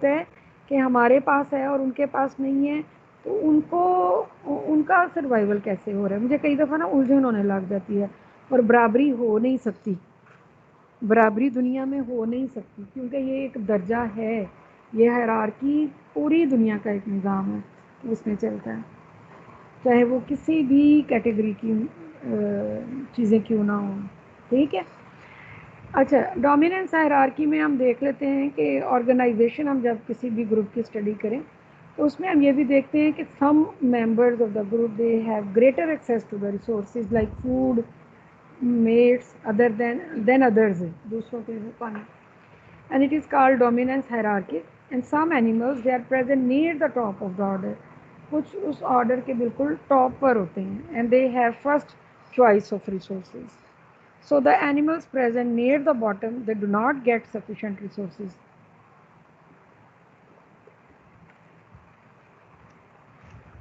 ہے کہ ہمارے پاس ہے اور ان کے پاس نہیں ہے، تو ان کا سروائیول کیسے ہو رہا ہے. مجھے کئی دفعہ نا الجھن ہونے لگ جاتی ہے. اور برابری ہو نہیں سکتی، برابری دنیا میں ہو نہیں سکتی، کیونکہ یہ ایک درجہ ہے، یہ ہیرارکی پوری دنیا کا ایک نظام ہے، اس میں چلتا ہے، چاہے وہ کسی بھی کیٹیگری کی چیزیں کیوں نہ ہوں. ٹھیک ہے. اچھا، ڈومیننس ہائرارکی میں ہم دیکھ لیتے ہیں کہ آرگنائزیشن، ہم جب کسی بھی گروپ کی اسٹڈی کریں تو اس میں ہم یہ بھی دیکھتے ہیں کہ some members of the group they have greater access to the resources like food, mates other than others, دوسروں کے پانی. And it is called dominance hierarchy. And some animals they are present near the top of the order, کچھ اس order کے بالکل top پر ہوتے ہیں. And they have first choice of resources. So the animals present near the bottom, they do not get sufficient resources.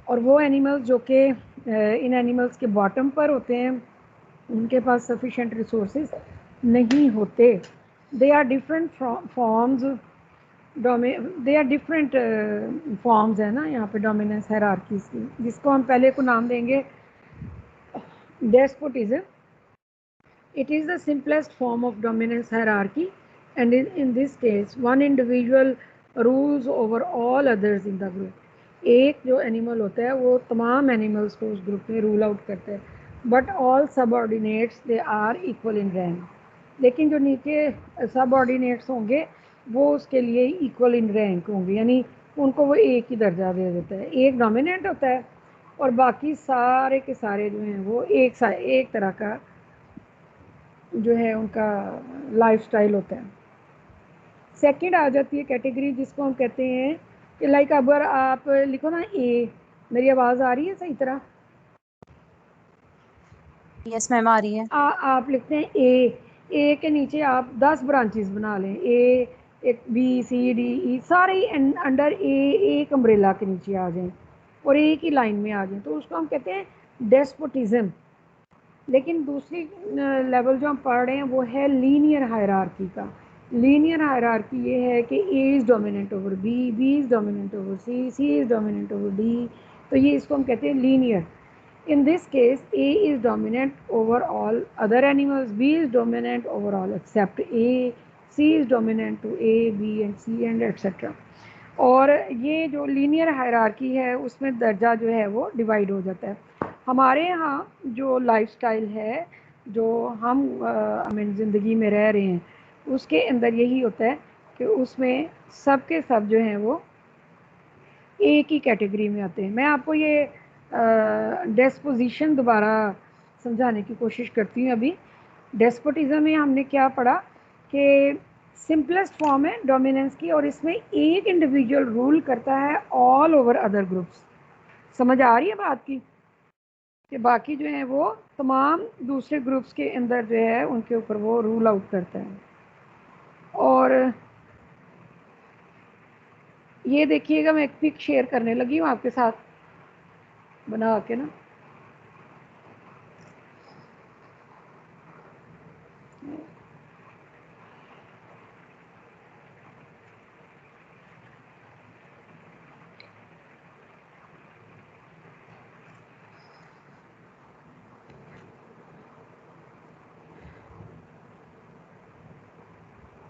اور وہ animals جو کہ ان اینیملز کے باٹم پر ہوتے ہیں ان کے پاس سفیشینٹ ریسورسز نہیں ہوتے. They are different forms, they are different forms ہیں نا یہاں پہ ڈومیننس ہائرارکیز کی، جس کو ہم پہلے کو نام دیں گے ڈیسپوٹزم. It is the simplest form of dominance hierarchy, and in this case, one individual rules over all others in the group. ایک جو اینیمل ہوتا ہے وہ تمام اینیملس کو اس گروپ میں رول آؤٹ کرتا ہے. But all subordinates they are equal in rank. لیکن جو نیچے سب آرڈینیٹس ہوں گے وہ اس کے لیے ایکول ان رینک ہوں گے، یعنی ان کو وہ ایک ہی درجہ دے دیتا ہے. ایک ڈومیننٹ ہوتا ہے اور باقی سارے کے سارے جو ہیں وہ ایک طرح کا جو ہے ان کا لائف سٹائل ہوتا ہے. سیکنڈ آ جاتی ہے کیٹیگری جس کو ہم کہتے ہیں کہ لائک اگر آپ لکھو نا اے، میری آواز آ رہی ہے صحیح طرح؟ یس میم آ رہی ہے. آپ لکھتے ہیں اے کے نیچے آپ 10 برانچز بنا لیں، اے ایک بی سی ڈی ای سارے انڈر اے ایک امبریلا کے نیچے آ جائیں اور ایک ہی لائن میں آ جائیں، تو اس کو ہم کہتے ہیں ڈیسپوٹزم. لیکن دوسری لیول جو ہم پڑھ رہے ہیں وہ ہے لینئر ہائرارکی کا. لینئر ہائرارکی یہ ہے کہ A is dominant over B, B is dominant over C, C is dominant over D, تو یہ اس کو ہم کہتے ہیں linear. In this case, A is dominant over all other animals, B is dominant over all except A, C is dominant to A, B and C and etc. اور یہ جو لینئر ہائرارکی ہے اس میں درجہ جو ہے وہ ڈیوائڈ ہو جاتا ہے. ہمارے ہاں جو لائف سٹائل ہے جو ہم زندگی میں رہ رہے ہیں اس کے اندر یہی ہوتا ہے کہ اس میں سب کے سب جو ہیں وہ ایک ہی کیٹیگری میں آتے ہیں. میں آپ کو یہ ڈیسپوزیشن دوبارہ سمجھانے کی کوشش کرتی ہوں. ابھی ڈیسپوٹزم میں ہم نے کیا پڑھا کہ سمپلسٹ فارم ہے ڈومیننس کی، اور اس میں ایک انڈیویجول رول کرتا ہے آل اوور ادر گروپس. سمجھ آ رہی ہے بات کی کہ باقی جو ہیں وہ تمام دوسرے گروپس کے اندر جو ہے ان کے اوپر وہ رول آؤٹ کرتا ہے. اور یہ دیکھیے گا میں ایک پک شیئر کرنے لگی ہوں آپ کے ساتھ بنا کے نا.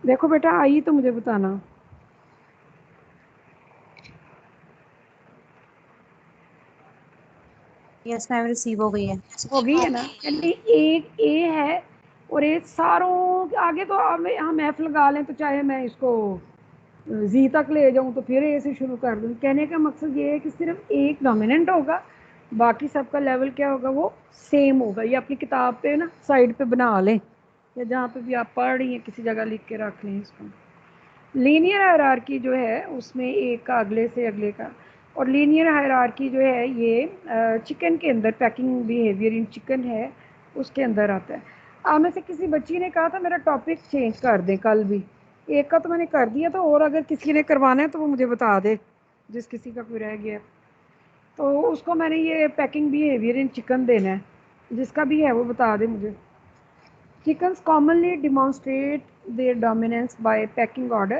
دیکھو بیٹا آئی تو مجھے بتانا. یس میم ریسیو ہو گئی ہے. ہو گئی ہے نا. یعنی ایک اے ہے اور ایک ساروں آگے تو ہم ایف لگا لیں تو چاہے میں اس کو زی تک لے جاؤں تو پھر اے سے شروع کر دوں. کہنے کا مقصد یہ ہے کہ صرف ایک ڈومیننٹ ہوگا، باقی سب کا لیول کیا ہوگا وہ سیم ہوگا. یہ اپنی کتاب پہ نا سائڈ پہ بنا لیں یا جہاں پہ بھی آپ پڑھ رہی ہیں کسی جگہ لکھ کے رکھ لیں اس کو. لینئر ہائرارکی جو ہے اس میں ایک کا اگلے سے اگلے کا. اور لینئر ہائرارکی جو ہے یہ چکن کے اندر پیکنگ بیہیویئر ان چکن ہے اس کے اندر آتا ہے. آپ میں سے کسی بچی نے کہا تھا میرا ٹاپک چینج کر دیں کل بھی. ایک کا تو میں نے کر دیا تو اور اگر کسی نے کروانا ہے تو وہ مجھے بتا دے جس کسی کا کوئی رہ گیا. تو اس کو میں نے یہ پیکنگ بیہیویئر ان چکن دینا ہے، جس کا بھی ہے وہ بتا دے مجھے. Chickens commonly demonstrate their dominance by pecking order.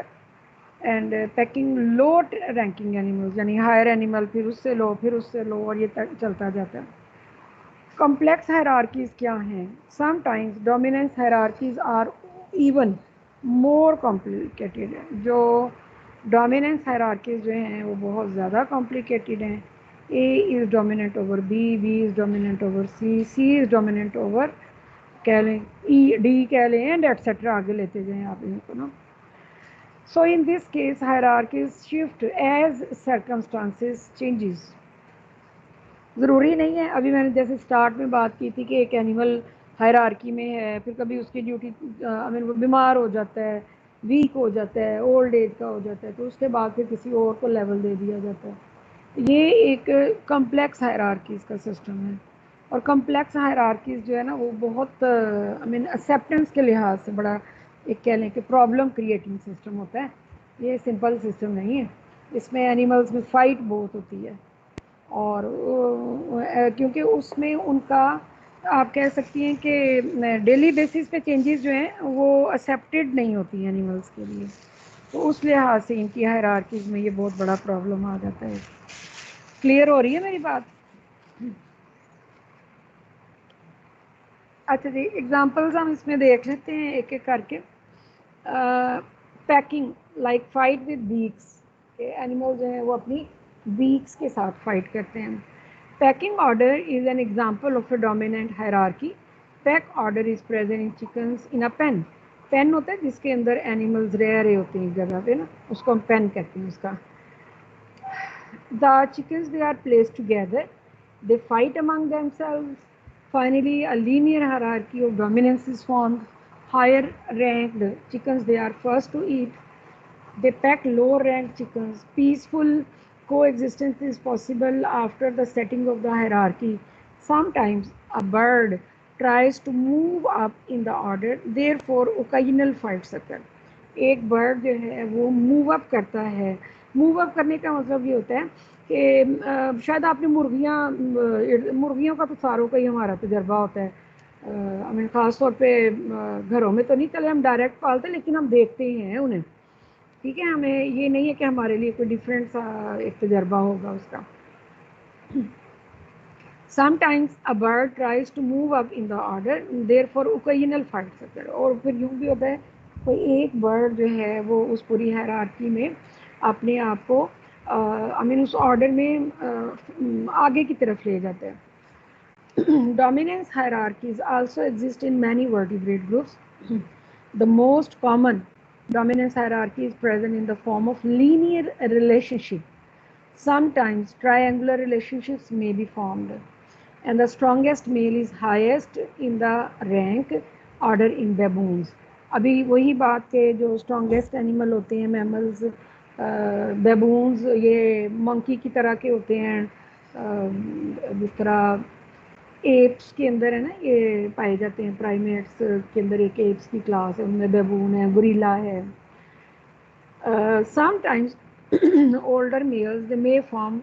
And pecking low ranking animals یعنی ہائر اینیمل پھر اس سے لو پھر اس سے لو اور یہ چلتا جاتا ہے. کمپلیکس ہائرارکیز کیا ہیں؟ Some times dominance hierarchies are even more complicated. جو ڈومیننس ہائرارکیز جو ہیں وہ بہت زیادہ کمپلیکیٹڈ ہیں. A is dominant over B is dominant over C is dominant over کہہ لیں ای ڈی کہہ لیں اینڈ ایٹسیٹرا آگے لیتے جائیں آپ ان کو نا. So in this case hierarchies shift as circumstances changes. ضروری نہیں ہے، ابھی میں نے جیسے اسٹارٹ میں بات کی تھی کہ ایک اینیمل ہائرارکی میں ہے، پھر کبھی اس کی ڈیوٹی وہ بیمار ہو جاتا ہے، ویک ہو جاتا ہے، اولڈ ایج کا ہو جاتا ہے، تو اس کے بعد پھر کسی اور کو لیول دے دیا جاتا ہے. یہ ایک کمپلیکس ہائرارکیز کا سسٹم ہے. اور کمپلیکس ہائرارکیز جو ہے نا وہ بہت ایکسیپٹنس کے لحاظ سے بڑا ایک کہہ لیں کہ پرابلم کریٹنگ سسٹم ہوتا ہے. یہ سمپل سسٹم نہیں ہے. اس میں اینیملز میں فائٹ بہت ہوتی ہے، اور کیونکہ اس میں ان کا آپ کہہ سکتی ہیں کہ ڈیلی بیسس پہ چینجز جو ہیں وہ ایکسیپٹیڈ نہیں ہوتی ہیں اینیملس کے لیے. تو اس لحاظ سے ان کی ہائرارکیز میں یہ بہت بڑا پرابلم آ جاتا ہے. کلیئر ہو رہی ہے میری بات؟ اچھا جی، ایگزامپلز ہم اس میں دیکھ لیتے ہیں ایک ایک کر کے. Pecking like fight with beaks, کہ اینیمل جو ہیں وہ اپنی بیکس کے ساتھ فائٹ کرتے ہیں. Pecking order is an example of a dominant hierarchy. Peck order is present in chickens in a pen. Pen ہوتا ہے جس کے اندر اینیملز رہ رہے ہوتے ہیں ایک جگہ پہ نا، اس کو ہم پین کہتے ہیں. اس کا the chickens they are placed together, they fight among themselves. Finally a linear hierarchy of dominance is formed. Higher ranked chickens they are first to eat, they peck lower ranked chickens. Peaceful coexistence is possible after the setting of the hierarchy. Sometimes a bird tries to move up in the order, therefore occasional fights occur. ایک bird جو ہے وہ move up کرتا ہے. Move up کرنے کا مطلب یہ ہوتا ہے کہ شاید آپ نے مرغیوں کا تو ساروں کا ہی ہمارا تجربہ ہوتا ہے. خاص طور پہ گھروں میں تو نہیں چلے ہم ڈائریکٹ پالتے، لیکن ہم دیکھتے ہی ہیں انہیں. ٹھیک ہے، ہمیں یہ نہیں ہے کہ ہمارے لیے کوئی ڈفرینٹ سا ایک تجربہ ہوگا اس کا. Sometimes a bird tries to move up in the order, therefore occasional fights occur. اور پھر یوں بھی ہوتا ہے کوئی ایک برڈ جو ہے وہ اس پوری ہائرارکی میں اپنے آپ کو اس آرڈر میں آگے کی طرف لے جاتا ہے. Dominance hierarchies also exist in many vertebrate groups. The most common dominance hierarchy is present in the form of linear relationship. Sometimes triangular relationships may be formed, and the strongest male is highest in the rank order in baboons. ابھی وہی بات کہ جو strongest animal ہوتے ہیں mammals, بیبونز یہ منکی کی طرح کے ہوتے ہیں، جس طرح ایپس کے اندر ہے نا یہ پائے جاتے ہیں. پرائمیٹس کے اندر ایک ایپس کی کلاس ہے، ان میں بیبون ہے، گوریلا ہے. Sometimes older males they may form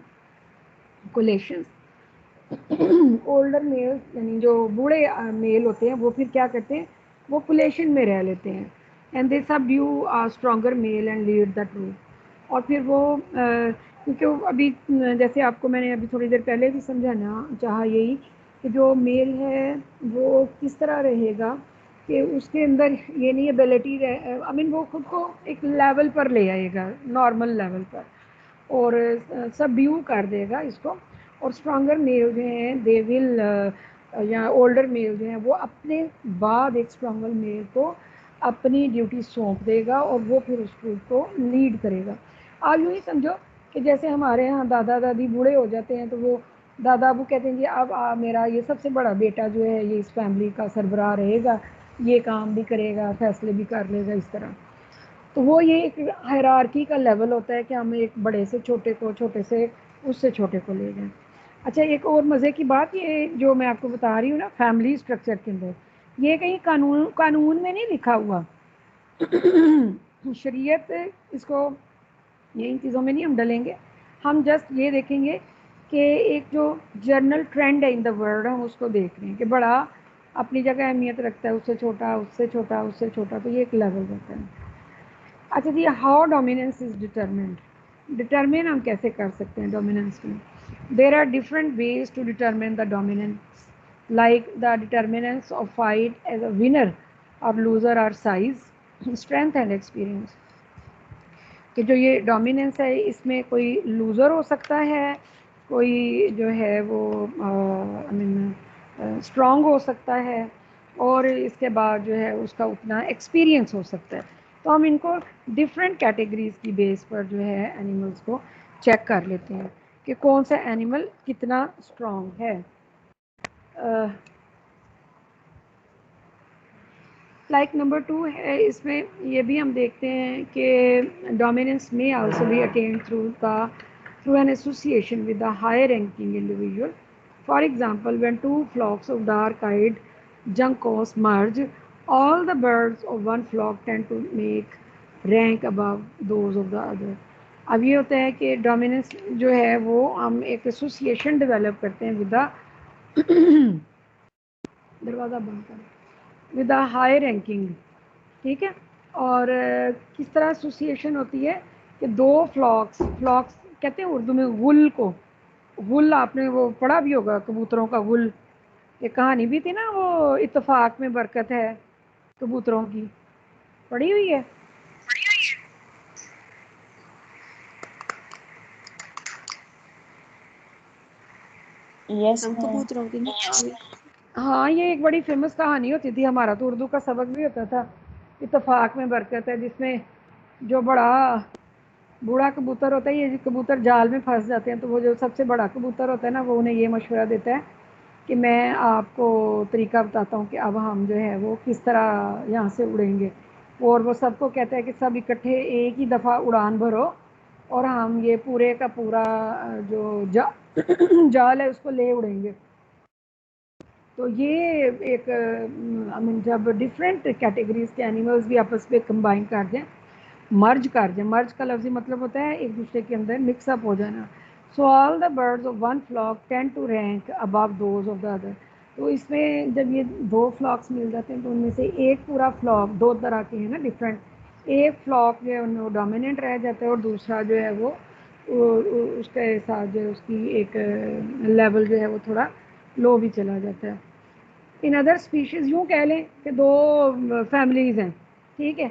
coalitions. Older males یعنی جو بوڑھے میل ہوتے ہیں وہ پھر کیا کرتے ہیں، وہ کولیشن میں رہ لیتے ہیں. And they subdue a stronger male and lead the troop. اور پھر وہ کیونکہ ابھی جیسے آپ کو میں نے ابھی تھوڑی دیر پہلے بھی سمجھانا چاہا یہی کہ جو میل ہے وہ کس طرح رہے گا کہ اس کے اندر یہ نہیں ایبلٹی وہ خود کو ایک لیول پر لے آئے گا، نارمل لیول پر، اور سبڈیو کر دے گا اس کو. اور اسٹرانگر میل جو ہیں دے ول یا اولڈر میل جو ہیں وہ اپنے بعد ایک اسٹرانگر میل کو اپنی ڈیوٹی سونپ دے گا اور وہ پھر اس گروپ کو لیڈ کرے گا. آپ یوں ہی سمجھو کہ جیسے ہمارے یہاں دادا دادی بوڑھے ہو جاتے ہیں تو وہ دادا ابو کہتے ہیں جی اب میرا یہ سب سے بڑا بیٹا جو ہے یہ اس فیملی کا سربراہ رہے گا، یہ کام بھی کرے گا، فیصلے بھی کر لے گا اس طرح. تو وہ یہ ایک ہائرارکی کا لیول ہوتا ہے کہ ہم ایک بڑے سے چھوٹے کو، چھوٹے سے اس سے چھوٹے کو لے جائیں. اچھا ایک اور مزے کی بات یہ جو میں آپ کو بتا رہی ہوں نا فیملی اسٹرکچر کے اندر، یہ کہیں قانون میں نہیں لکھا ہوا. شریعت اس کو یہ ان چیزوں میں نہیں ہم ڈلیں گے. ہم جسٹ یہ دیکھیں گے کہ ایک جو جرنل ٹرینڈ ہے ان دا ورلڈ ہم اس کو دیکھ رہے ہیں کہ بڑا اپنی جگہ اہمیت رکھتا ہے، اس سے چھوٹا، اس سے چھوٹا، اس سے چھوٹا، تو یہ ایک لیول رہتا ہے. اچھا جی، ہاؤ ڈومیننس از ڈٹرمن ہم کیسے کر سکتے ہیں ڈومیننس میں؟ There are different ways to determine the dominance, like the determinants of fight as a winner or loser are size, strength and experience. کہ جو یہ ڈومیننس ہے اس میں کوئی لوزر ہو سکتا ہے، کوئی جو ہے وہ اسٹرانگ ہو سکتا ہے، اور اس کے بعد جو ہے اس کا اتنا ایکسپیرئنس ہو سکتا ہے. تو ہم ان کو ڈفرینٹ کیٹیگریز کی بیس پر جو ہے اینیملس کو چیک کر لیتے ہیں کہ کون سا اینیمل کتنا اسٹرانگ ہے. لائک نمبر 2 ہے، اس میں یہ بھی ہم دیکھتے ہیں کہ ڈومیننس میں also be attained through an association with a higher ranking individual. For example, when two flocks of dark-eyed juncos merge, all the birds of one flock tend to make rank above those of the other. اب یہ ہوتا ہے کہ dominance جو ہے وہ ہم ایک ایسوسیشن ڈیولپ کرتے ہیں ود دروازہ بند کریں ود اے ہائی رینکنگ. ٹھیک ہے، اور کس طرح ایسوسیشن ہوتی ہے کہ دو فلاکس کہتے ہیں اردو میں غل کو. غل آپ نے وہ پڑھا بھی ہوگا، کبوتروں کا غل. ایک کہانی بھی تھی نا، وہ اتفاق میں برکت ہے کبوتروں کی، پڑھی ہوئی ہے. یس ہم کبوتروں کی ہاں، یہ ایک بڑی فیمس کہانی ہوتی تھی، ہمارا تو اردو کا سبق بھی ہوتا تھا، اتفاق میں برکت ہے، جس میں جو بوڑھا کبوتر ہوتا ہے، یہ کبوتر جال میں پھنس جاتے ہیں، تو وہ جو سب سے بڑا کبوتر ہوتا ہے نا، وہ انہیں یہ مشورہ دیتا ہے کہ میں آپ کو طریقہ بتاتا ہوں کہ اب ہم جو ہے وہ کس طرح یہاں سے اڑیں گے. اور وہ سب کو کہتا ہے کہ سب اکٹھے ایک ہی دفعہ اڑان بھرو اور ہم یہ پورے کا پورا جو جال ہے اس کو لے اڑیں گے. تو یہ ایک جب ڈفرینٹ کیٹیگریز کے اینیملز بھی آپس میں کمبائن کر دیں، مرج کا لفظی مطلب ہوتا ہے ایک دوسرے کے اندر مکس اپ ہو جانا. So all the birds of one flock tend to rank above those of the other. تو اس میں جب یہ دو فلاکس مل جاتے ہیں تو ان میں سے ایک پورا فلاک، دو طرح کے ہیں نا ڈفرینٹ، ایک فلاک جو ہے ان میں ڈومیننٹ رہ جاتا ہے اور دوسرا جو ہے وہ اس کے ساتھ جو ہے اس کی ایک لیول جو ہے وہ تھوڑا لو بھی چلا جاتا ہے. ان ادر اسپیشیز یوں کہہ لیں کہ دو فیملیز ہیں، ٹھیک ہے،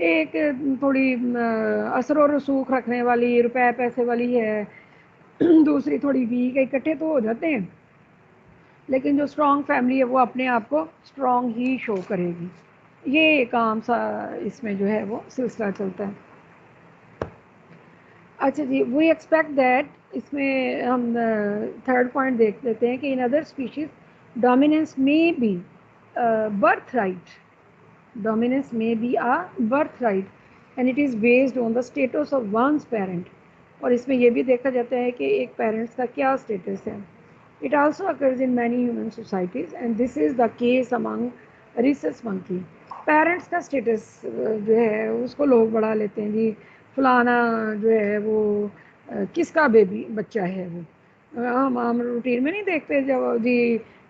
ایک تھوڑی اثر و رسوخ رکھنے والی، روپے پیسے والی ہے، دوسری تھوڑی ویک ہے، اکٹھے تو ہو جاتے ہیں لیکن جو اسٹرانگ فیملی ہے وہ اپنے آپ کو اسٹرانگ ہی شو کرے گی. یہ ایک عام سا اس میں جو ہے وہ سلسلہ چلتا ہے. اچھا جی، وی ایکسپیکٹ دیٹ، اس میں ہم تھرڈ پوائنٹ دیکھ لیتے ہیں کہ ان ادر اسپیشیز ڈومیننس میں بی برتھ رائٹ. ڈومیننس میں be birthright and it is based on the status of one's parent. اور اس میں یہ بھی دیکھا جاتا ہے کہ ایک پیرنٹس کا کیا اسٹیٹس ہے. It also occurs in many human societies and this is the case among rhesus monkey. Parents کا اسٹیٹس جو ہے اس کو لوگ بڑھا لیتے ہیں، جی فلانا جو ہے وہ کس کا بچہ ہے. وہ ہم روٹین میں نہیں دیکھتے جب جی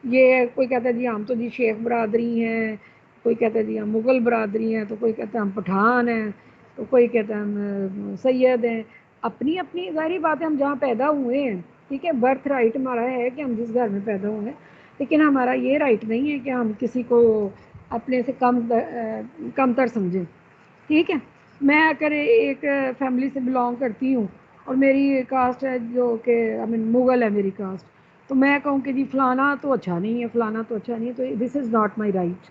یہ کوئی کہتا ہے جی ہم تو جی شیخ برادری ہیں، کوئی کہتا ہے جی ہم مغل برادری ہیں، تو کوئی کہتا ہے ہم پٹھان ہیں، تو کوئی کہتا ہے ہم سید ہیں. اپنی اپنی ظاہری بات ہے، ہم جہاں پیدا ہوئے ہیں، ٹھیک ہے، برتھ رائٹ ہمارا ہے کہ ہم جس گھر میں پیدا ہوئے ہیں، لیکن ہمارا یہ رائٹ نہیں ہے کہ ہم کسی کو اپنے سے کم تر سمجھیں. ٹھیک ہے، میں اگر ایک فیملی سے بلانگ کرتی ہوں اور میری کاسٹ ہے جو کہ مغل ہے میری کاسٹ، تو میں کہوں کہ جی فلانا تو اچھا نہیں ہے، فلانا تو اچھا نہیں ہے، تو دس از ناٹ مائی رائٹ.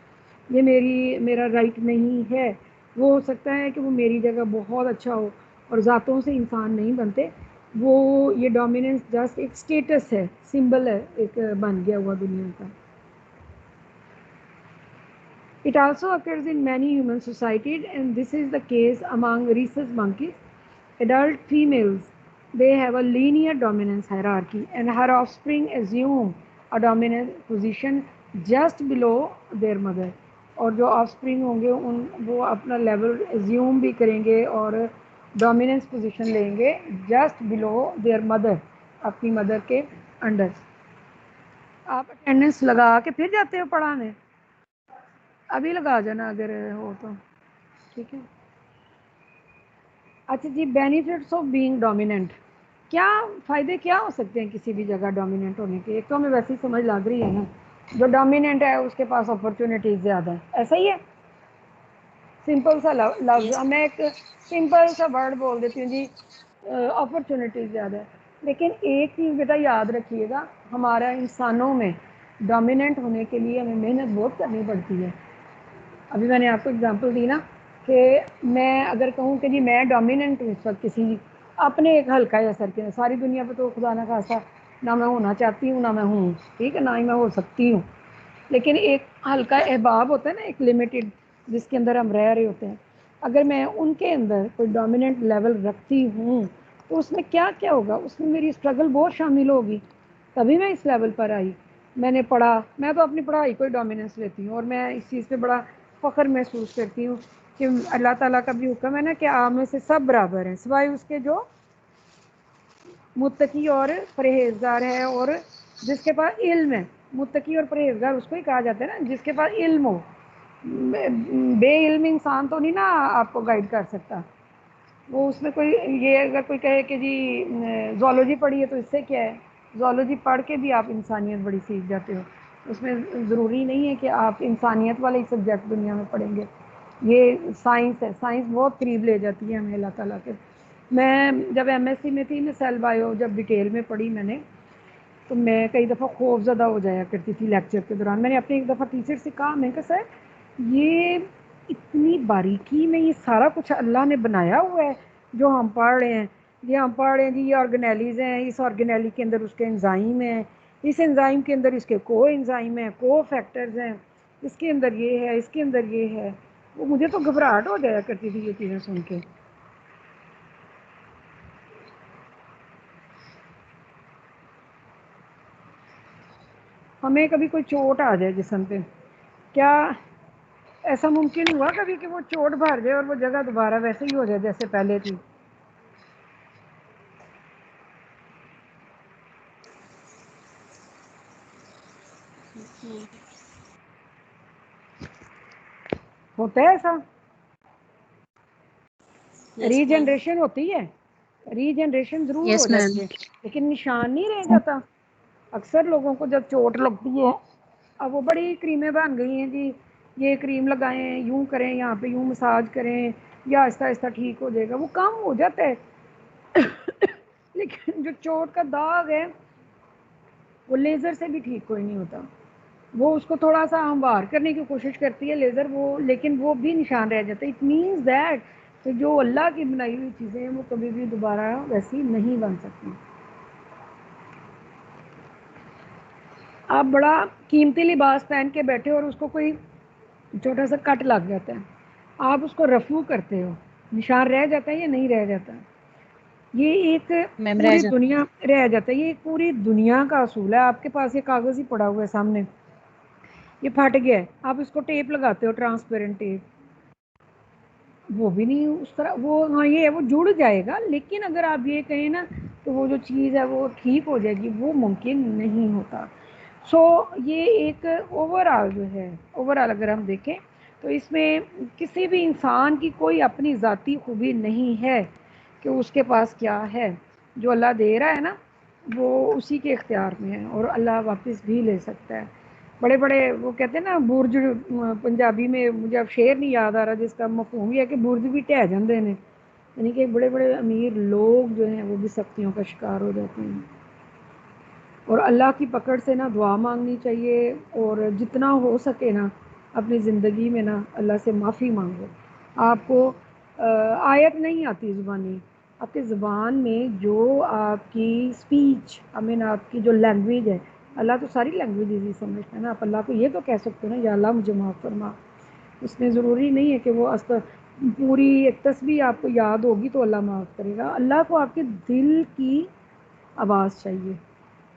یہ میرا رائٹ نہیں ہے. وہ ہو سکتا ہے کہ وہ میری جگہ بہت اچھا ہو، اور ذاتوں سے انسان نہیں بنتے. وہ یہ ڈومیننس جسٹ ایک اسٹیٹس ہے، سمبل ہے ایک بن گیا ہوا دنیا کا. It also occurs in many human societies and this is the case among rhesus monkeys. Adult females, they have a linear dominance hierarchy and her offspring assume a dominant position just below their mother. اور جو of spring ہوں گے وہ اپنا level assume بھی کریں گے اور ڈومیننس پوزیشن لیں گے جسٹ بلو دیئر مدر، اپنی مدر کے انڈر. آپ اٹینڈنس لگا کے پھر جاتے ہو پڑھانے؟ ابھی لگا جانا اگر ہو تو ٹھیک ہے. اچھا جی، بینیفٹس آف بینگ ڈومیننٹ، کیا فائدے کیا ہو سکتے ہیں کسی بھی جگہ ڈومیننٹ ہونے کے؟ ایک تو ہمیں ویسے ہی سمجھ لگ رہی ہے نا، جو ڈومیننٹ ہے اس کے پاس اپرچونیٹیز زیادہ ہیں، ایسا ہی ہے؟ سمپل سا لفظ، یس میں ایک سمپل سا ورڈ بول دیتی ہوں جی، اپرچونیٹیز زیادہ ہے۔ لیکن ایک چیز بیٹا یاد رکھیے گا، ہمارا انسانوں میں ڈومیننٹ ہونے کے لیے ہمیں محنت بہت کرنی پڑتی ہے۔ ابھی میں نے آپ کو اگزامپل دی نا کہ میں اگر کہوں کہ جی میں ڈومیننٹ ہوں اس وقت کسی اپنے ایک حلقہ اثر کے، ساری دنیا پہ تو خدا نہ خاصا نہ میں ہونا چاہتی ہوں نہ میں ہوں، ٹھیک ہے، نہ ہی میں ہو سکتی ہوں، لیکن ایک حلقہ احباب ہوتا ہے نا، ایک لمیٹڈ جس کے اندر ہم رہ رہے ہوتے ہیں، اگر میں ان کے اندر کوئی ڈومیننٹ لیول رکھتی ہوں تو اس میں کیا کیا ہوگا، اس میں میری اسٹرگل بہت شامل ہوگی، تبھی میں اس لیول پر آئی۔ میں نے پڑھا، میں تو اپنی پڑھائی کو ڈومیننس لیتی ہوں، اور میں اس چیز پہ بڑا فخر محسوس کرتی ہوں کہ اللہ تعالیٰ کا بھی حکم ہے نا کہ آپ میں سے سب برابر ہیں سوائے اس کے جو متقی اور پرہیزگار ہے، اور جس کے پاس علم ہے۔ متقی اور پرہیزگار اس کو ہی کہا جاتا ہے نا جس کے پاس علم ہو، بے علم انسان تو نہیں نا آپ کو گائیڈ کر سکتا۔ وہ اس میں کوئی یہ اگر کوئی کہے کہ جی زولوجی پڑھی ہے تو اس سے کیا ہے، زولوجی پڑھ کے بھی آپ انسانیت بڑی سیکھ جاتے ہو، اس میں ضروری نہیں ہے کہ آپ انسانیت والے ہی سبجیکٹ دنیا میں پڑھیں گے۔ یہ سائنس ہے، سائنس بہت قریب لے جاتی ہے ہمیں اللہ تعالیٰ کے۔ میں جب ایم ایس سی میں تھی، میں سیل بایو جب ڈیٹیل میں پڑھی میں نے، تو میں کئی دفعہ خوف زدہ ہو جایا کرتی تھی لیکچر کے دوران۔ میں نے اپنے ایک دفعہ ٹیچر سے کہا، میں کہا سر یہ اتنی باریکی میں یہ سارا کچھ اللہ نے بنایا ہوا ہے جو ہم پڑھ رہے ہیں، یہ ہم پڑھ رہے ہیں جی یہ آرگنیلیز ہیں، اس آرگنیلی کے اندر اس کے انزائم ہیں، اس انزائم کے اندر اس کے کو انزائم ہیں، کو فیکٹرز ہیں، اس کے اندر یہ ہے، اس کے اندر یہ ہے۔ وہ مجھے تو گھبراہٹ ہو جایا کرتی تھی یہ چیزیں سن کے۔ ہمیں کبھی کوئی چوٹ آ جائے جسم پہ، کیا ایسا ممکن ہوا کبھی کہ وہ چوٹ بھر جائے اور وہ جگہ دوبارہ ویسے ہی ہو جائے جیسے پہلے تھی؟ ہوتا ہے ایسا؟ یس ری میم جنریشن ہوتی ہے، ری جنریشن ضرور ہو یس میم جاتی ہے، لیکن نشان نہیں رہ جاتا۔ اکثر لوگوں کو جب چوٹ لگتی ہے، اب وہ بڑی کریمیں بن گئی ہیں جی، یہ کریم لگائیں، یوں کریں، یہاں پہ یوں مساج کریں، یا آہستہ آہستہ ٹھیک ہو جائے گا، وہ کام ہو جاتا ہے لیکن جو چوٹ کا داغ ہے وہ لیزر سے بھی ٹھیک کوئی نہیں ہوتا۔ وہ اس کو تھوڑا سا ہموار کرنے کی کوشش کرتی ہے لیزر، وہ لیکن وہ بھی نشان رہ جاتا ہے۔ اٹ مینس دیٹ کہ جو اللہ کی بنائی ہوئی چیزیں ہیں وہ کبھی بھی دوبارہ ویسی نہیں بن سکتی۔ آپ بڑا قیمتی لباس پہن کے بیٹھے اور اس کو کوئی چھوٹا سا کٹ لگ جاتا ہے، آپ اس کو رفو کرتے ہو، نشان رہ جاتا ہے یا نہیں رہ جاتا؟ یہ ایک میم رہ پوری جاتا دنیا رہ جاتا ہے، یہ ایک پوری دنیا کا اصول ہے۔ آپ کے پاس یہ کاغذ ہی پڑا ہوا ہے سامنے، یہ پھٹ گیا ہے، آپ اس کو ٹیپ لگاتے ہو، ٹرانسپیرنٹ ٹیپ، وہ بھی نہیں اس طرح، وہ ہاں یہ ہے وہ جڑ جائے گا، لیکن اگر آپ یہ کہیں نا تو وہ جو چیز ہے وہ ٹھیک ہو جائے گی، وہ ممکن نہیں ہوتا۔ سو یہ ایک اوور آل جو ہے، اوور آل اگر ہم دیکھیں تو اس میں کسی بھی انسان کی کوئی اپنی ذاتی خوبی نہیں ہے کہ اس کے پاس کیا ہے، جو اللہ دے رہا ہے نا وہ اسی کے اختیار میں ہے، اور اللہ واپس بھی لے سکتا ہے۔ بڑے بڑے وہ کہتے ہیں نا برج، پنجابی میں مجھے اب شعر نہیں یاد آ رہا جس کا مفہوم یہ ہے کہ برج بھی ٹہ جاندے نے، یعنی کہ بڑے بڑے امیر لوگ جو ہیں وہ بھی سختیوں کا شکار ہو جاتے ہیں، اور اللہ کی پکڑ سے نا دعا مانگنی چاہیے، اور جتنا ہو سکے نا اپنی زندگی میں نا اللہ سے معافی مانگو۔ آپ کو آیت نہیں آتی زبانی، آپ کی زبان میں جو آپ کی اسپیچ، آپ کی جو لینگویج ہے، اللہ تو ساری لینگویج ایزی سمجھتا ہے نا، آپ اللہ کو یہ تو کہہ سکتے ہو نا یا اللہ مجھے معاف فرما۔ اس میں ضروری نہیں ہے کہ وہ پوری ایک تسبیح آپ کو یاد ہوگی تو اللہ معاف کرے گا، اللہ کو آپ کے دل کی آواز چاہیے،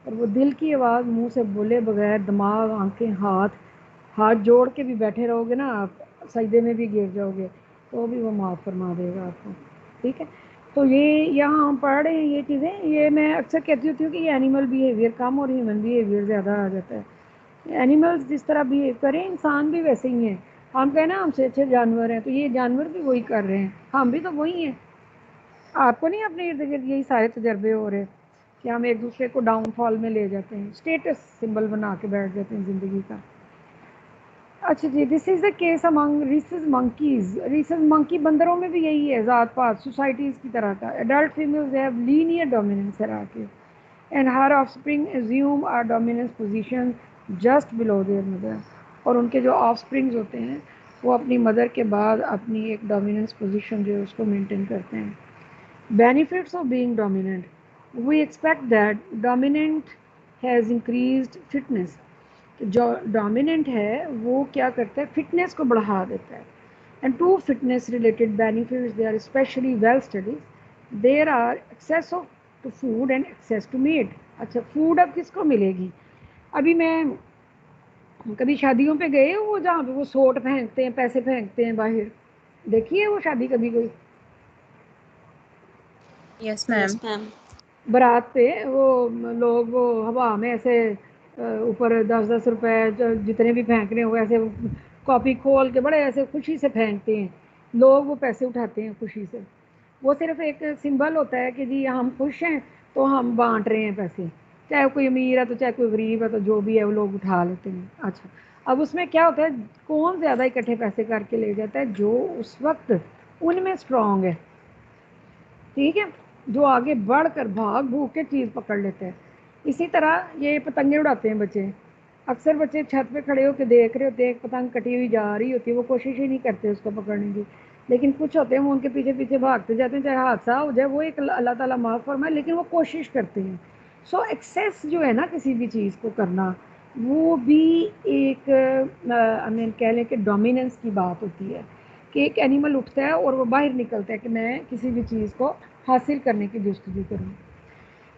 اور وہ دل کی آواز منہ سے بولے بغیر، دماغ، آنکھیں، ہاتھ جوڑ کے بھی بیٹھے رہو گے نا، آپ سجدے میں بھی گر جاؤ گے تو بھی وہ معاف فرما دے گا آپ کو، ٹھیک ہے۔ تو یہ یہاں ہم پڑھ رہے ہیں یہ چیزیں، یہ میں اکثر کہتی ہوتی ہوں کہ یہ اینیمل بیہیویئر کم اور ہیومن بیہیویئر زیادہ آ جاتا ہے۔ اینیملز جس طرح بیہیو کریں انسان بھی ویسے ہی ہیں، ہم کہیں نا ہم سے اچھے جانور ہیں تو یہ جانور بھی وہی کر رہے ہیں، ہم بھی تو وہی ہیں، آپ کو نہیں اپنے ارد گرد یہی سارے تجربے ہو رہے کہ ہم ایک دوسرے کو ڈاؤن فال میں لے جاتے ہیں, اسٹیٹس سمبل بنا کے بیٹھ جاتے ہیں زندگی کا. اچھا جی, this is the case among rhesus monkeys. Rhesus monkey بندروں میں بھی یہی ہے, ذات پات سوسائٹیز کی طرح کا. Adult females have linear dominance hierarchy and her offspring assume are dominance position just below their mother. اور ان کے جو آف اسپرنگز ہوتے ہیں وہ اپنی مدر کے بعد اپنی ایک ڈومیننس پوزیشن جو ہے اس کو مینٹین کرتے ہیں. Benefits of being dominant. We expect that dominant has increased fitness. جو ڈومیننٹ ہے وہ کیا کرتا ہے, فٹنس کو بڑھا دیتا ہے. And to fitness related benefits they are especially well studies. There are access of to food and access to mate. اچھا, فوڈ اب کس کو ملے گی؟ ابھی میں کبھی شادیوں پہ گئے ہو وہ جہاں پہ وہ سوٹ پھینکتے ہیں, پیسے پھینکتے ہیں باہر, دیکھیے وہ شادی کبھی کوئی یس میم. برات پہ وہ لوگ وہ ہوا میں ایسے اوپر 10-10 روپے جتنے بھی پھینک رہے ہو ایسے کاپی کھول کے بڑے ایسے خوشی سے پھینکتے ہیں. لوگ وہ پیسے اٹھاتے ہیں خوشی سے. وہ صرف ایک سمبل ہوتا ہے کہ جی ہم خوش ہیں تو ہم بانٹ رہے ہیں پیسے, چاہے کوئی امیر ہے تو چاہے کوئی غریب ہے, تو جو بھی ہے وہ لوگ اٹھا لیتے ہیں. اچھا, اب اس میں کیا ہوتا ہے, کون زیادہ اکٹھے پیسے کر کے لے جاتا ہے؟ جو اس وقت ان میں اسٹرانگ ہے, ٹھیک ہے, جو آگے بڑھ کر بھاگ بھوگ کے چیز پکڑ لیتے ہیں. اسی طرح یہ پتنگیں اڑاتے ہیں بچے. اکثر بچے چھت پہ کھڑے ہو کے دیکھ رہے ہوتے ہیں, ایک پتنگ کٹی ہوئی جا رہی ہوتی ہے, وہ کوشش ہی نہیں کرتے اس کو پکڑنے کی. لیکن کچھ ہوتے ہیں وہ ان کے پیچھے پیچھے بھاگتے جاتے ہیں, چاہے حادثہ ہو جائے, وہ ایک اللہ تعالیٰ معاف فرمائے, لیکن وہ کوشش کرتے ہیں. سو ایکسیس جو ہے نا کسی بھی چیز کو کرنا, وہ بھی ایک ہمیں کہہ لیں کہ ڈومیننس کی بات ہوتی ہے. کہ ایک اینیمل اٹھتا ہے اور وہ باہر نکلتا ہے کہ میں کسی بھی چیز کو حاصل کرنے کی جستجو کروں.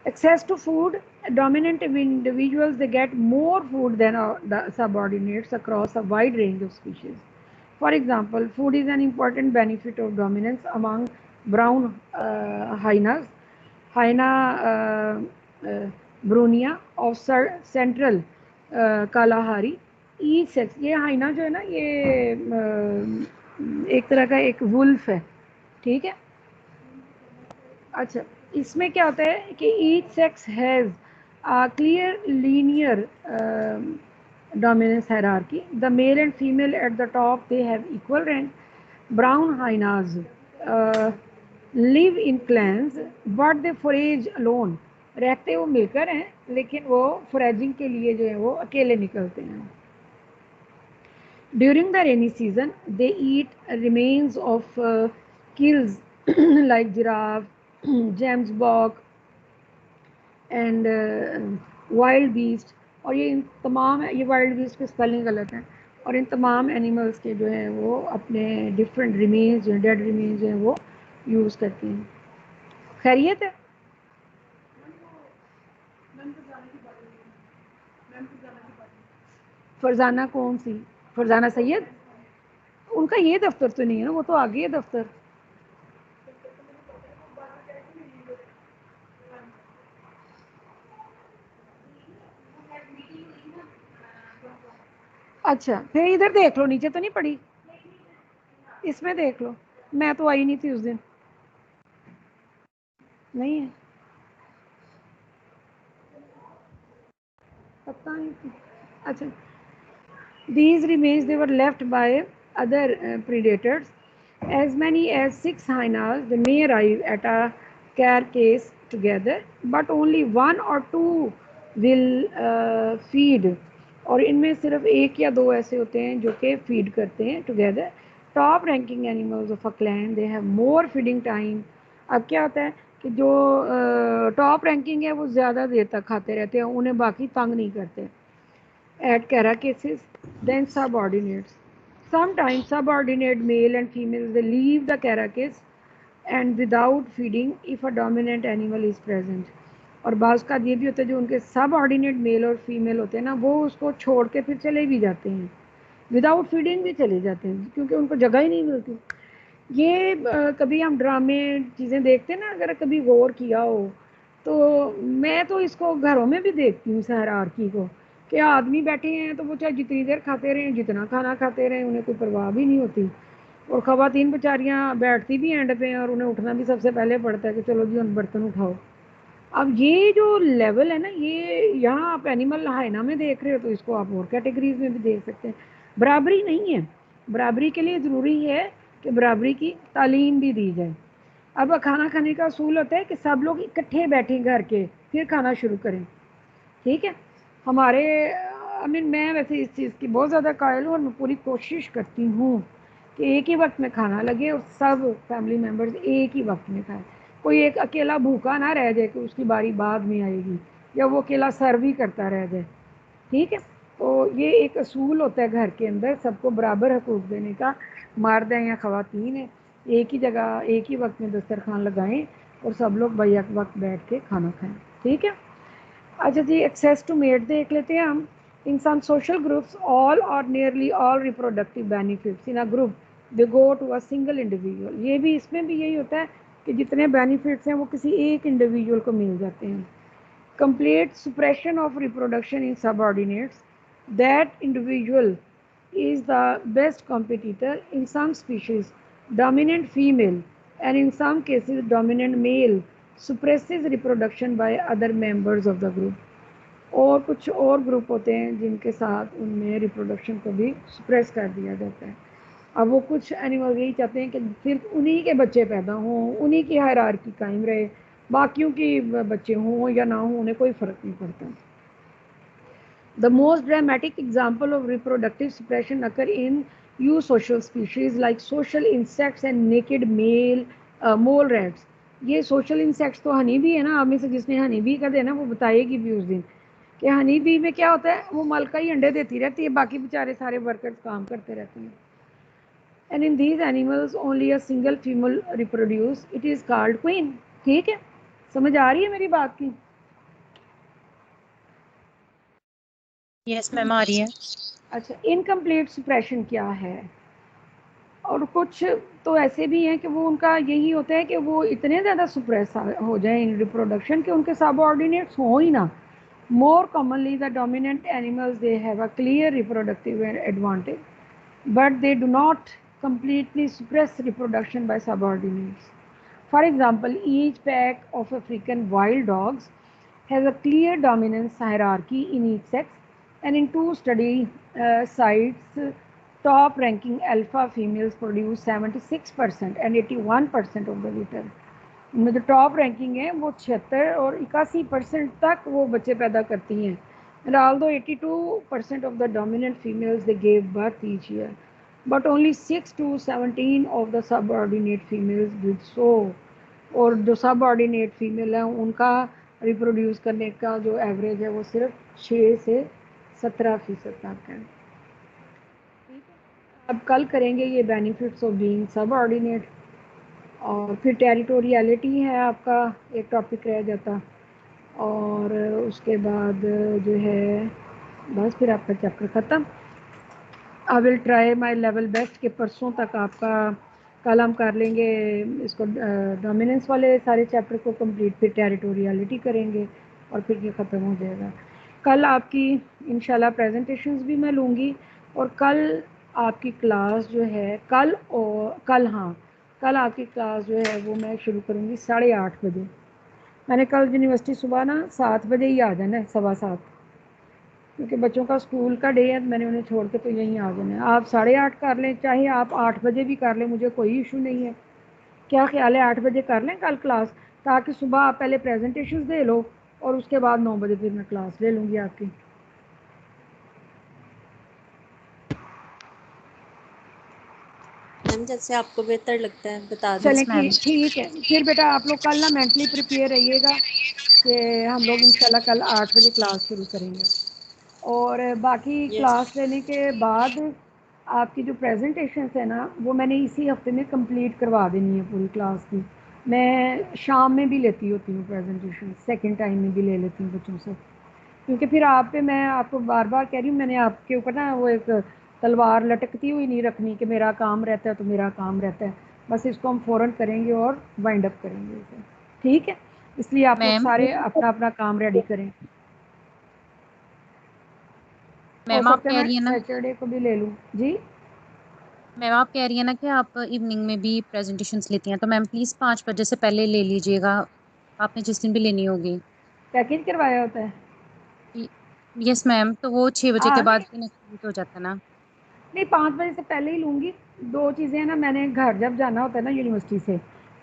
Access to food. Dominant individuals, they get more food than the subordinates across a wide range of species. For example, food is an important benefit of dominance among brown hyenas. Hyena brunia of central Kalahari. Each sex, یہ ہائنا جو ہے نا یہ ایک طرح کا ایک wolf ہے, ٹھیک ہے. اچھا, اس میں کیا ہوتا ہے کہ each sex has clear linear dominance hierarchy. The male and female at the top, they have equal rank. Brown hyenas live in clans but they forage alone. رہتے وہ مل کر ہیں لیکن وہ فوریجنگ کے لیے جو ہے وہ اکیلے نکلتے ہیں. During the rainy season, they eat remains of kills like giraffe, James bog and wild beast. اور یہ تمام یہ وائلڈ بیسٹ کے اسپیلنگ غلط ہیں, اور ان تمام اینیملس کے جو ہیں وہ اپنے ڈفرینٹ ریمینز جو ہیں, ڈیڈ ریمینز ہیں, وہ یوز کرتے ہیں. خیریت ہے؟ فرزانہ کون سی؟ فرزانہ سید؟ ان کا یہ دفتر تو نہیں ہے نا, وہ تو آگے ہے دفتر. اچھا, پھر ادھر دیکھ لو, نیچے تو نہیں پڑی, اس میں دیکھ لو. میں تو آئی نہیں تھی اس دن, نہیں ہے, پتہ نہیں تھی. اچھا, these remains they were left by other predators. As many as 6 hyenas they may arrive at a carcass together, but only 1 or 2 will feed. اور ان میں صرف ایک یا دو ایسے ہوتے ہیں جو کہ فیڈ کرتے ہیں together. Top ranking animals of a clean they have more feeding time. اب کیا ہوتا ہے کہ جو ٹاپ رینکنگ ہے وہ زیادہ دیر تک کھاتے رہتے ہیں, انہیں باقی تنگ نہیں کرتے. At carcasses than subordinates. Sometimes subordinate male and females they leave the carcass and without feeding if a dominant animal is present. اور بعض کا یہ بھی ہوتا ہے جو ان کے سب آرڈینیٹ میل اور فیمیل ہوتے ہیں نا, وہ اس کو چھوڑ کے پھر چلے بھی جاتے ہیں, وداؤٹ فیڈنگ بھی چلے جاتے ہیں کیونکہ ان کو جگہ ہی نہیں ملتی. یہ کبھی ہم ڈرامے چیزیں دیکھتے ہیں نا, اگر کبھی غور کیا ہو تو میں تو اس کو گھروں میں بھی دیکھتی ہوں ہائرارکی کو, کہ آدمی بیٹھے ہیں تو وہ چاہے جتنی دیر کھاتے رہیں, جتنا کھانا کھاتے رہیں, انہیں کوئی پرواہ بھی نہیں ہوتی. اور خواتین بیچاریاں بیٹھتی بھی اینڈ پہ ہیں اور انہیں اٹھنا بھی سب سے پہلے پڑتا ہے کہ چلو جی ان برتن اٹھاؤ. اب یہ جو لیول ہے نا، یہ یہاں آپ اینیمل ہائنا میں دیکھ رہے ہو تو اس کو آپ اور کیٹیگریز میں بھی دیکھ سکتے ہیں. برابری نہیں ہے. برابری کے لیے ضروری ہے کہ برابری کی تعلیم بھی دی جائے. اب کھانا کھانے کا اصول ہوتا ہے کہ سب لوگ اکٹھے بیٹھیں گھر کے پھر کھانا شروع کریں. ٹھیک ہے. ہمارے میں ویسے اس چیز کی بہت زیادہ قائل ہوں اور میں پوری کوشش کرتی ہوں کہ ایک ہی وقت میں کھانا لگے اور سب فیملی ممبرز ایک ہی وقت میں کھائیں. کوئی ایک اکیلا بھوکا نہ رہ جائے کہ اس کی باری بعد میں آئے گی یا وہ اکیلا سرو ہی کرتا رہ جائے. ٹھیک ہے. تو یہ ایک اصول ہوتا ہے گھر کے اندر سب کو برابر حقوق دینے کا. مرد ہیں یا خواتین ہیں، ایک ہی جگہ ایک ہی وقت میں دسترخوان لگائیں اور سب لوگ بیک وقت بیٹھ کے کھانا کھائیں. ٹھیک ہے. اچھا جی، ایکسیس ٹو میٹ دیکھ لیتے ہیں ہم. In some social groups, all or nearly all reproductive benefits in a group, they go to a single individual. یہ بھی اس میں بھی یہی ہوتا ہے کہ جتنے بینیفٹس ہیں وہ کسی ایک انڈیویجول کو مل جاتے ہیں. Complete suppression of reproduction in subordinates. That individual is the best competitor. In some species, dominant female and in some cases dominant male suppresses reproduction by other members of the group. اور کچھ اور group ہوتے ہیں جن کے ساتھ ان میں reproduction کو بھی سپریس کر دیا جاتا ہے. اب وہ کچھ اینیمل یہی چاہتے ہیں کہ صرف انہی کے بچے پیدا ہوں، انہی کی ہائرارکی قائم رہے، باقیوں کی بچے ہوں یا نہ ہوں انہیں کوئی فرق نہیں پڑتا. The most dramatic example of reproductive suppression occur in eusocial species like social insects and naked mole rats. یہ سوشل انسیکٹس تو ہنی بھی ہے نا. آپ میں سے جس نے ہنی بھی کا دینا وہ بتائے گی بھی اس دن کہ ہنی بی میں کیا ہوتا ہے، وہ ملکہ ہی انڈے دیتی رہتی ہے، باقی بیچارے سارے ورکرز کام کرتے رہتے ہیں. And in these animals only a single female reproduce. It is called queen. ٹھیک ہے. سمجھ آ رہی ہے میری بات کی؟ یس میم آ رہی ہے. اچھا، انکمپلیٹ سپریشن کیا ہے؟ اور کچھ تو ایسے بھی ہیں کہ وہ ان کا یہی ہوتا ہے کہ وہ اتنے زیادہ سپریس ہو جائیں ان ریپروڈکشن کہ ان کے سب آرڈینیٹس ہوں ہی نہ. More commonly, the dominant animals, they have a clear reproductive advantage, but they do not completely suppress reproduction by subordinates. For example, each pack of African wild dogs has a clear dominance hierarchy in each sex, and in two study sites, top ranking alpha females produce 76% and 81% of the litter. ان میں جو top ranking ہے وہ 76 اور 81% تک وہ بچے پیدا کرتی ہیں. And although 82% of the dominant females they gave birth each year, but only 6 to 17 of the subordinate females did so. اور جو سب آرڈینیٹ فیمیل ہیں ان کا ریپروڈیوس کرنے کا جو ایوریج ہے وہ صرف 6 سے 17% تک ہے. اب کل کریں گے یہ benefits of being sub ordinate, اور پھر ٹیریٹوریالٹی ہے آپ کا ایک ٹاپک رہ جاتا، اور اس کے بعد جو ہے بس پھر آپ کا چیپٹر ختم. I will try my level best کہ پرسوں تک آپ کا کل ہم کر لیں گے اس کو ڈومیننس والے سارے چیپٹر کو کمپلیٹ، پھر ٹیریٹوریالٹی کریں گے اور پھر یہ ختم ہو جائے گا. کل آپ کی انشاءاللہ پریزنٹیشنز بھی میں لوں گی، اور کل آپ کی کلاس جو ہے کل آپ کی کلاس جو ہے وہ میں شروع کروں گی 8:30 بجے. میں نے کل یونیورسٹی صبح نا 7 بجے ہی آ جانا ہے، 7:15، کیونکہ بچوں کا اسکول کا ڈے ہے، میں نے انہیں چھوڑ کے تو یہیں آ جانا ہے. آپ 8:30 کر لیں، چاہے آپ 8 بجے بھی کر لیں، مجھے کوئی ایشو نہیں ہے. کیا خیال ہے 8 بجے کر لیں کل کلاس، تاکہ صبح آپ پہلے پریزنٹیشنز دے لو اور اس کے بعد 9 بجے پھر میں کلاس لے لوں گی آپ کی. میم جیسے آپ کو بہتر لگتا ہے بتا دیں. چلیں یس میم. ٹھیک ہے. پھر بیٹا آپ لوگ کل نا مینٹلی پریپیئر رہیے گا کہ ہم لوگ انشاءاللہ کل 8 بجے کلاس شروع کریں گے. اور باقی یس کلاس لینے کے بعد آپ کی جو پریزنٹیشنس ہیں نا وہ میں نے اسی ہفتے میں کمپلیٹ کروا دینی ہے پوری کلاس کی. میں شام میں بھی لیتی ہوتی ہوں پریزنٹیشن، سیکنڈ ٹائم میں بھی لے لیتی ہوں بچوں سے، کیونکہ پھر آپ پہ میں آپ کو بار بار کہہ رہی ہوں، میں نے آپ کے اوپر نا وہ ایک تلوار لٹکتی ہوئی نہیں رکھنی کہ میرا کام رہتا ہے تو میرا کام رہتا ہے. بس اس کو ہم فوراً کریں گے اور وائنڈ اپ کریں گے اسے. ٹھیک ہے. اس لیے آپ لوگ میم سارے اپنا اپنا کام ریڈی کریں. ہو میم آپ سکتا ہے کہہ میں رہی ہیں نا سیٹرڈے کو بھی لے لوں. جی میم آپ کہہ رہی ہیں نا کہ آپ ایوننگ میں بھی پریزنٹیشنس لیتی ہیں، تو میم پلیز 5 بجے سے پہلے لے لیجیے گا، آپ نے جس دن بھی لینی ہوگی۔ پیکج کروایا ہوتا ہے؟ یس میم، تو وہ 6 بجے کے ہاں بعد نیکسٹ ہو جاتا ہے نا۔ نہیں 5 بجے سے پہلے ہی لوں گی۔ دو چیزیں ہیں نا، میں نے گھر جب جانا ہوتا ہے نا یونیورسٹی سے،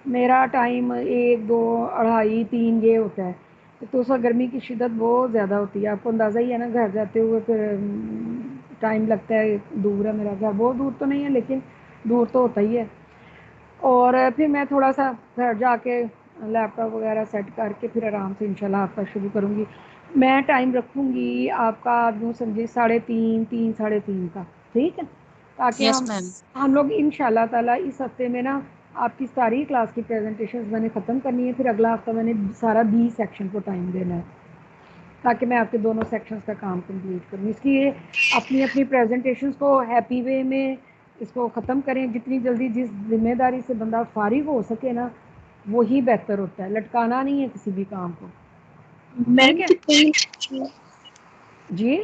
میرا ٹائم 1 2 2:30 3 یہ ہوتا ہے، تو اس وقت گرمی کی شدت بہت زیادہ ہوتی ہے، آپ کو اندازہ ہی ہے نا، گھر جاتے ہوئے پھر ٹائم لگتا ہے، دور ہے میرا گھر، بہت دور تو نہیں ہے لیکن دور تو ہوتا ہی ہے۔ اور پھر میں تھوڑا سا گھر جا کے لیپ ٹاپ وغیرہ سیٹ کر کے پھر آرام سے انشاءاللہ آپ کا شروع کروں گی۔ میں ٹائم رکھوں گی آپ کا، یوں سمجھے 3:30 3 3:30 کا، ٹھیک ہے؟ تاکہ یس میم، ہم لوگ انشاءاللہ تعالیٰ اس ہفتے میں نا آپ کی ساری کلاس کی پریزنٹیشنز میں نے ختم کرنی ہے، پھر اگلا ہفتہ میں نے سارا 20 سیکشن کو ٹائم دینا ہے تاکہ میں آپ کے دونوں سیکشنز کا کام کمپلیٹ کروں۔ اس لیے اپنی اپنی پریزنٹیشنز کو ہیپی وے میں اس کو ختم کریں، جتنی جلدی جس ذمہ داری سے بندہ فارغ ہو سکے نا وہی بہتر ہوتا ہے، لٹکانا نہیں ہے کسی بھی کام کو، ٹھیک ہے؟ جی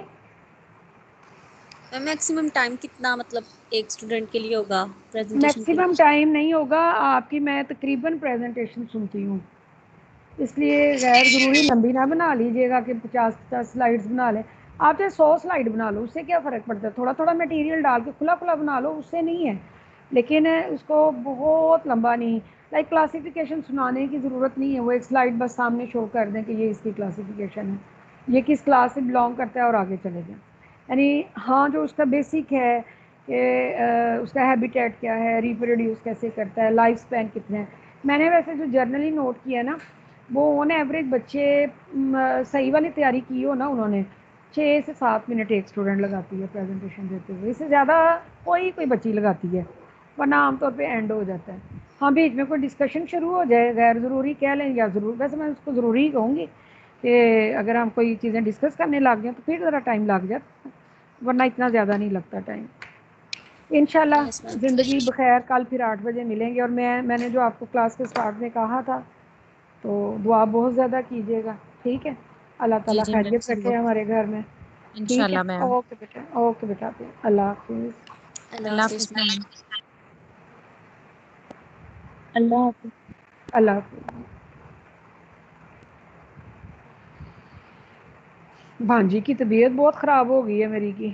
میکسیمم ٹائم کتنا مطلب ایک اسٹوڈنٹ کے لیے ہوگا پریزنٹیشن کے میکسیمم لیے؟ ٹائم نہیں ہوگا آپ کی، میں تقریباً پریزنٹیشن سنتی ہوں، اس لیے غیر ضروری لمبی نہ بنا لیجیے گا کہ 50 سلائڈز بنا لیں، آپ چاہے 100 سلائڈ بنا لو، اس سے کیا فرق پڑتا ہے، تھوڑا تھوڑا میٹیریل ڈال کے کھلا کھلا بنا لو، اس سے نہیں ہے، لیکن اس کو بہت لمبا نہیں، لائک کلاسیفیکیشن سنانے کی ضرورت نہیں ہے، وہ ایک سلائڈ بس سامنے شو کر دیں کہ یہ اس کی کلاسیفیکیشن ہے، یہ کس کلاس سے بلانگ کرتا ہے اور آگے چلے جائیں۔ یعنی ہاں جو اس کا بیسک ہے کہ اس کا ہیبیٹیٹ کیا ہے، ریپروڈیوس کیسے کرتا ہے، لائف سپین کتنے ہیں، میں نے ویسے جو جرنلی نوٹ کیا نا وہ آن ایوریج بچے صحیح والی تیاری کی ہو نا، انہوں نے 6 سے 7 منٹ ایک اسٹوڈنٹ لگاتی ہے پریزنٹیشن دیتے ہوئے، اس سے زیادہ کوئی بچی لگاتی ہے، ورنہ عام طور پہ اینڈ ہو جاتا ہے۔ ہاں بیچ میں کوئی ڈسکشن شروع ہو جائے، غیر ضروری کہہ لیں یا ضرور، ویسے میں اس کو ضروری ہی کہوں گی کہ اگر ہم کوئی چیزیں ڈسکس کرنے لگ جائیں تو پھر ذرا ٹائم لگ جاتا ہے، ورنہ اتنا زیادہ نہیں لگتا ٹائم۔ انشاءاللہ یس میم، زندگی بخیر، کل پھر 8 بجے ملیں گے، اور میں نے جو آپ کو کلاس کے اسٹارٹ میں کہا تھا تو دعا بہت زیادہ کیجیے گا، ٹھیک ہے؟ اللہ جی تعالیٰ جی میم خیریت ضرور، رکھے ہمارے گھر میں، ٹھیک ہے؟ انشاءاللہ میم۔ اوکے بیٹا، اللہ حافظ۔ اللہ اللہ حافظ حافظ میم۔ میم۔ اللہ حافظ۔ اللہ حافظ۔ بھانجی کی طبیعت بہت خراب ہو گئی ہے میری کی۔